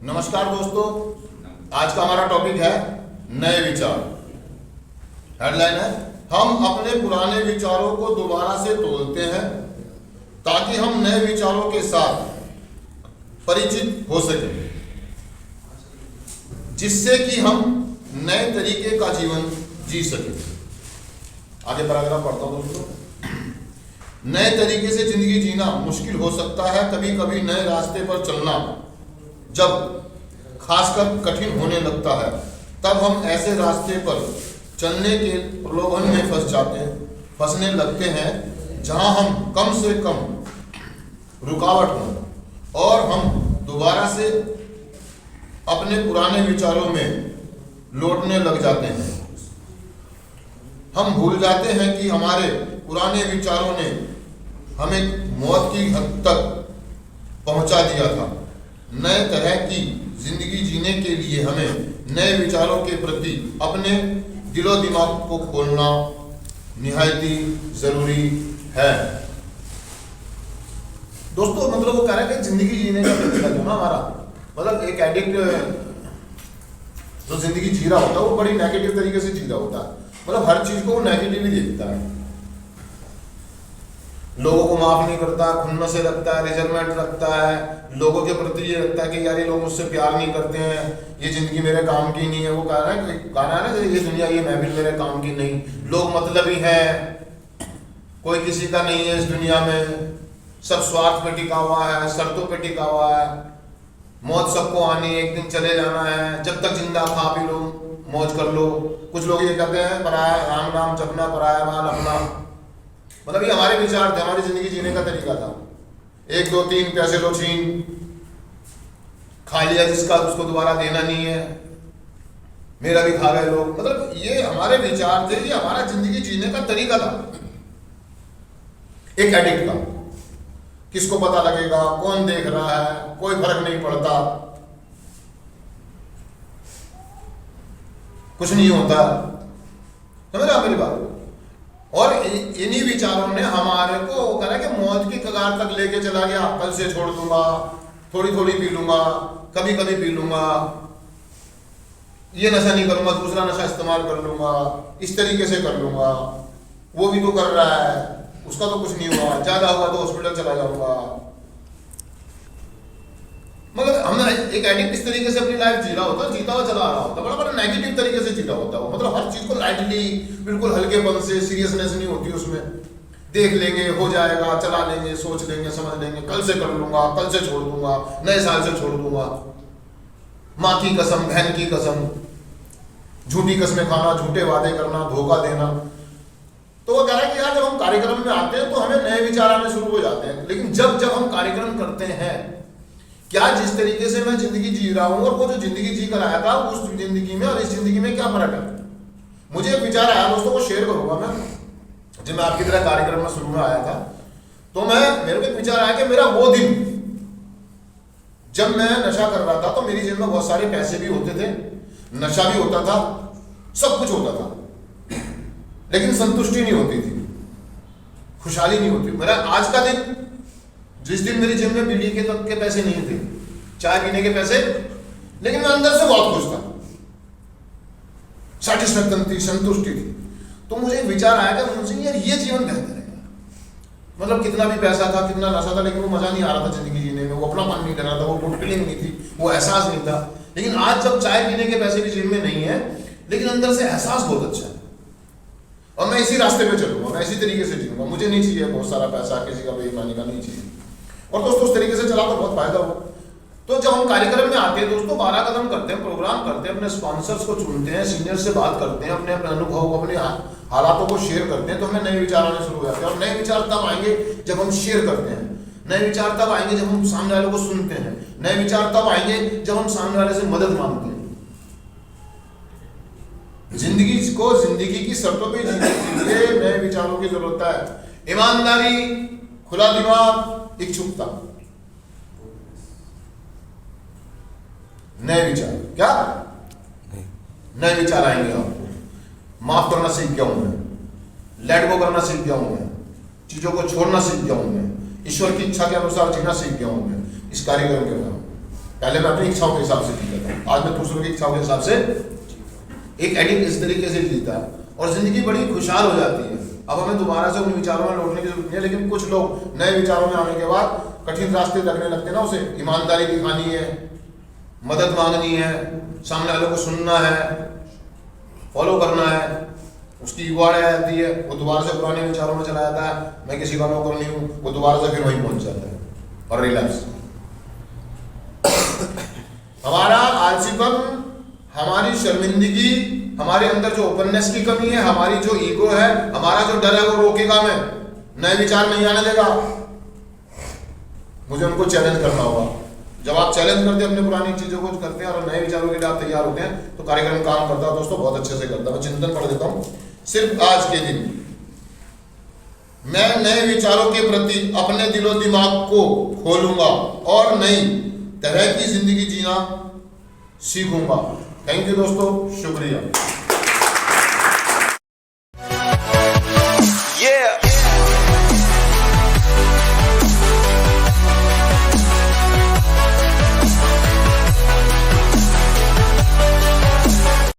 नमस्कार दोस्तों, आज का हमारा टॉपिक है नए विचार। हेडलाइन है, हम अपने पुराने विचारों को दोबारा से तोड़ते हैं ताकि हम नए विचारों के साथ परिचित हो सकें, जिससे कि हम नए तरीके का जीवन जी सकें। आगे पैराग्राफ पढ़ता हूं दोस्तों। नए तरीके से जिंदगी जीना मुश्किल हो सकता है। कभी कभी नए रास्ते पर चलना जब खासकर कठिन होने लगता है, तब हम ऐसे रास्ते पर चलने के प्रलोभन में फंसने लगते हैं जहां हम कम से कम रुकावट हो और हम दोबारा से अपने पुराने विचारों में लौटने लग जाते हैं। हम भूल जाते हैं कि हमारे पुराने विचारों ने हमें मौत की हद तक पहुंचा दिया था। नए तरह की जिंदगी जीने के लिए हमें नए विचारों के प्रति अपने दिलो दिमाग को खोलना निहायत ही जरूरी है। दोस्तों मतलब वो कह रहा है कि जिंदगी जीने का तरीका जो ना हमारा, मतलब एक एडिक्ट जो जिंदगी जी रहा होता है वो बड़ी नेगेटिव तरीके से जी रहा होता है। मतलब हर चीज को वो नेगेटिव ही देखता है, लोगों को माफ नहीं करता, खुन्नस से रखता है, रिजर्वमेंट रखता है, लोगों के प्रति ये लगता है कि यार ये लोग मुझसे प्यार नहीं करते हैं, ये जिंदगी मेरे काम की नहीं है। वो कह रहा है गाना है ना, ये दुनिया ये महफिल मेरे काम की नहीं, लोग मतलबी है, कोई किसी का नहीं है इस दुनिया में, सब स्वार्थ पे टिका हुआ है, शर्तों पे टिका हुआ है, मौत सबको आनी, एक दिन चले जाना है, जब तक जिंदा खा पी लो, मौज कर लो। कुछ लोग ये कहते हैं पराया राम नाम जपना, पराया माल अपना। मतलब ये हमारे विचार थे, हमारी जिंदगी जीने का तरीका था। 1 2 3 पैसे लो छीन, खा लिया जिसका उसको दोबारा देना नहीं है, मेरा भी खा गए लोग। मतलब ये हमारे विचार थे, ये हमारा जिंदगी जीने का तरीका था एक एडिक्ट का। किसको पता लगेगा, कौन देख रहा है, कोई फर्क नहीं पड़ता, कुछ नहीं होता। समझ रहे मेरी बात? और इन्हीं विचारों ने हमारे को कहा कि मौत की कगार तक लेके चला गया। कल से छोड़ दूंगा, थोड़ी थोड़ी पी लूंगा, कभी कभी पी लूंगा, ये नशा नहीं करूंगा, दूसरा नशा इस्तेमाल कर लूंगा, इस तरीके से कर लूंगा, वो भी तो कर रहा है, उसका तो कुछ नहीं हुआ, ज्यादा हुआ तो हॉस्पिटल चला जाऊंगा। मगर हमने एक एडिक्ट इस तरीके से अपनी लाइफ जी रहा होता, जीता हुआ चला रहा होता, बड़ा बड़ा नेगेटिव तरीके से जीता होता है। मतलब हर चीज को लाइटली, बिल्कुल हल्केपन से, सीरियसनेस नहीं होती उसमें। देख लेंगे, हो जाएगा, चला लेंगे, सोच लेंगे, समझ लेंगे, कल से कर लूंगा, कल से छोड़ दूंगा, नए साल से छोड़ दूंगा, माँ की कसम, बहन की कसम, झूठी कस्में खाना, झूठे वादे करना, धोखा देना। तो वो कह रहा है कि यार जब हम कार्यक्रम में आते हैं तो हमें नए विचार आने शुरू हो जाते हैं। लेकिन जब जब हम कार्यक्रम करते हैं, क्या जिस तरीके से मैं जिंदगी जी रहा हूं और वो जो जिंदगी जी कर आया था, उस जिंदगी में और इस जिंदगी में क्या फर्क है? मुझे एक विचार आया दोस्तों, को शेयर करूंगा मैं। जब मैं आपकी तरह कार्यक्रम में शुरू में आया था तो मेरे को एक विचार आया कि मेरा वो दिन जब मैं नशा कर रहा था तो मेरी जेब में बहुत सारे पैसे भी होते थे, नशा भी होता था, सब कुछ होता था, लेकिन संतुष्टि नहीं होती थी, खुशहाली नहीं होती। मेरा आज का दिन, जिस दिन मेरी जेब में बीड़ी के पैसे नहीं थे, चाय पीने के पैसे, लेकिन मैं अंदर से बहुत खुश था, सैटिस्फैक्शन थी, संतुष्टि थी। तो मुझे एक विचार आया कि मुझे यार ये जीवन बेहतर है। मतलब कितना भी पैसा था, कितना नशा था, लेकिन वो मजा नहीं आ रहा था जिंदगी जीने में, वो अपनापन नहीं करना था, वो गुड फीलिंग नहीं थी, वो एहसास नहीं था। लेकिन आज जब चाय पीने के पैसे भी जेब में नहीं है, लेकिन अंदर से एहसास बहुत अच्छा है, और मैं इसी रास्ते पे चलूंगा, मैं इसी तरीके से जीऊंगा। मुझे नहीं चाहिए बहुत सारा पैसा, किसी का बेईमानी का नहीं चाहिए। और दोस्तों उस तरीके से चला तो बहुत फायदा हो। तो जब हम कार्यक्रम में आते हैं दोस्तों, 12 कदम करते हैं, प्रोग्राम करते हैं, अपने स्पॉन्सर्स को चुनते हैं, सीनियर से बात करते हैं, अपने अपने अनुभव, अपने हालातों को शेयर करते हैं, तो हमें नए विचार आने शुरू हो जाते हैं। और नए विचार तब आएंगे जब हम शेयर करते हैं, नए विचार तब आएंगे जब हम सामने वाले को सुनते हैं, नए विचार तब आएंगे जब हम सामने वाले से मदद मांगते हैं। जिंदगी को जिंदगी की शर्तों पे जीने के लिए नए विचारों की जरूरत है। ईमानदारी, खुला दिमाग, इच्छुकता, नए विचार। क्या नए विचार आएंगे आपको। माफ करना सीख गया हूं मैं, लेट गो करना सीख गया हूं मैं, चीजों को छोड़ना सीख गया हूं मैं, ईश्वर की इच्छा के अनुसार जीना सीख गया हूं मैं इस कार्यक्रम के बाद। पहले मैं अपनी इच्छाओं के हिसाब से जीता था, आज मैं दूसरों की इच्छाओं के हिसाब से। एक एडिक्ट इस तरीके से जीता है और जिंदगी बड़ी खुशहाल हो जाती है। अब हमें दोबारा से उन विचारों में लौटने की जरूरत नहीं है, लेकिन कुछ लोग नए विचारों में आने के बाद कठिन रास्ते लगने लगते हैं ना, उसे ईमानदारी दिखानी है, मदद मांगनी है, सामने वाले को सुनना है, फॉलो करना है, उसकी ईगो आ जाती है, वो दोबारा से पुराने विचारों में चला जाता है, मैं किसी का नौकर नहीं हूँ, वो दोबारा से फिर वहीं पहुंच जाता है और रिलैप्स। हमारा आलसीपन, हमारी शर्मिंदगी, हमारे अंदर जो ओपननेस की कमी है, हमारी जो ईगो है, हमारा जो डर है वो रोकेगा, मैं नए विचार नहीं आने देगा। मुझे उनको चैलेंज करना होगा। जब आप चैलेंज करते हैं अपने पुरानी चीजों को करते हैं और नए विचारों के लिए आप तैयार होते हैं तो कार्यक्रम काम करता है दोस्तों, बहुत अच्छे से करता है। मैं चिंतन पढ़ देता हूं। सिर्फ आज के दिन मैं नए विचारों के प्रति अपने दिलो दिमाग को खोलूंगा और नई तरह की जिंदगी जीना सीखूंगा। थैंक यू दोस्तों, शुक्रिया।